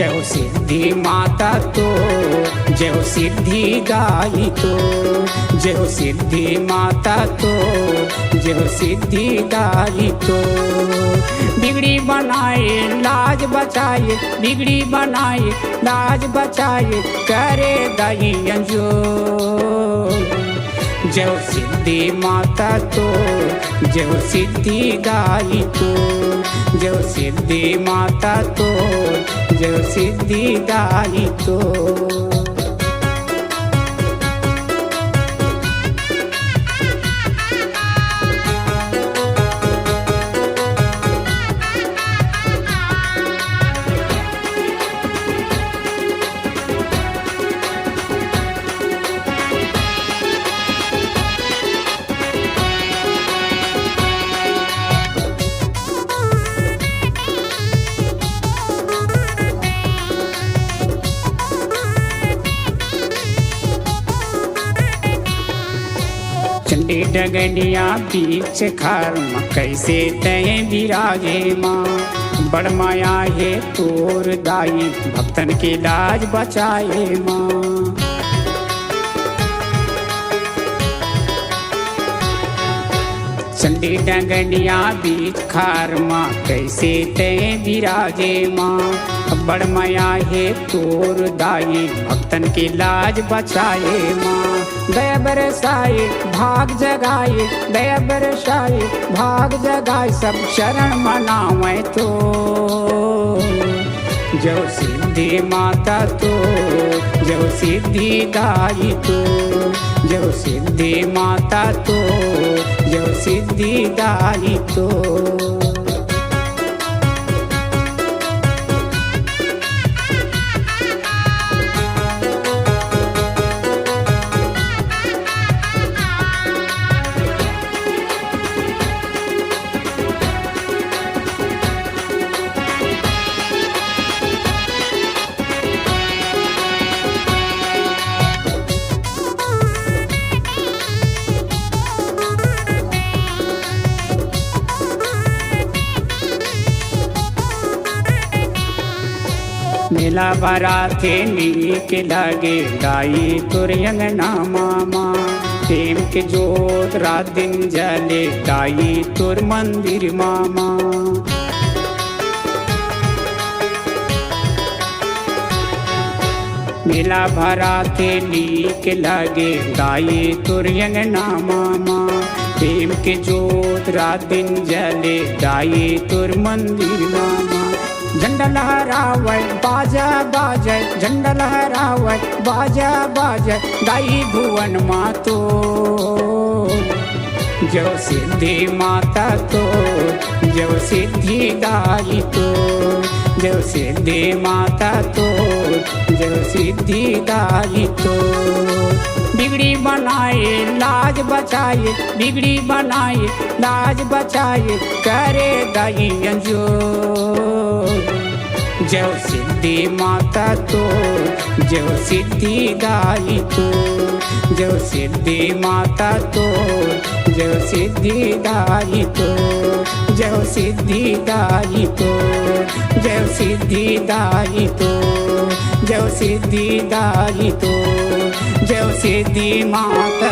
जय हो सिद्धि माता तो, जय हो सिद्धि दाई तो, जय हो सिद्धि माता तो, जय हो सिद्धि दाई तो। बिगड़ी बनाए लाज बचाए, बिगड़ी बनाए लाज बचाए, करे दाई अंजोर। जय हो सिद्धि माता तो, जय हो सिद्धि दाई तो, जय हो सिद्धि माता तो, जय हो सिद्धि दाई तो। चंडी डगनिया बीच खार कैसे तय विरागे माँ। बड़ माया है तोर दाई, भक्तन के लाज बचाए माँ। चंडी डगनिया बीच खार माँ कैसे तय विराजे माँ। बड़ माया है तोर दाई, भक्तन के लाज बचाए माँ। दया बरसाए भाग जगाए, दया बरसाए भाग जगाए, सब शरण मनावे तो। जय हो सिद्धि माता तो, जय हो सिद्धि दाई तो, जय हो सिद्धि माता तो, जय हो सिद्धि दाई तो। मेला बाराते नीक लागे दाई तोर अंगना मामा। प्रेम के जोत रात दिन जले दाई तोर मंदिर मामा। मेला भराते नीक लागे दाई तोर अंगना मामा। प्रेम के जोत रात दिन जले दाई तोर मंदिर मामा। झंडा लहरावे बाजा बाजे, झंडा लहरावे बाजा बाजे, दाई भुवन मातो। जय हो सिद्धि माता तो, जय हो सिद्धि दाई तो, जय हो सिद्धि माता तो, जय हो सिद्धि दाई तो। बिगड़ी बनाए लाज बचाए, बिगड़ी बनाए लाज बचाए, करे दाई अंजोर। जय हो सिद्धि माता तो, जय हो सिद्धि दाई तो, जय हो सिद्धि माता तो, जय हो सिद्धि दाई तो, जय हो सिद्धि दाई तो, जय हो सिद्धि दाई तो, जय हो सिद्धि दाई तो, जय हो सिद्धि माता।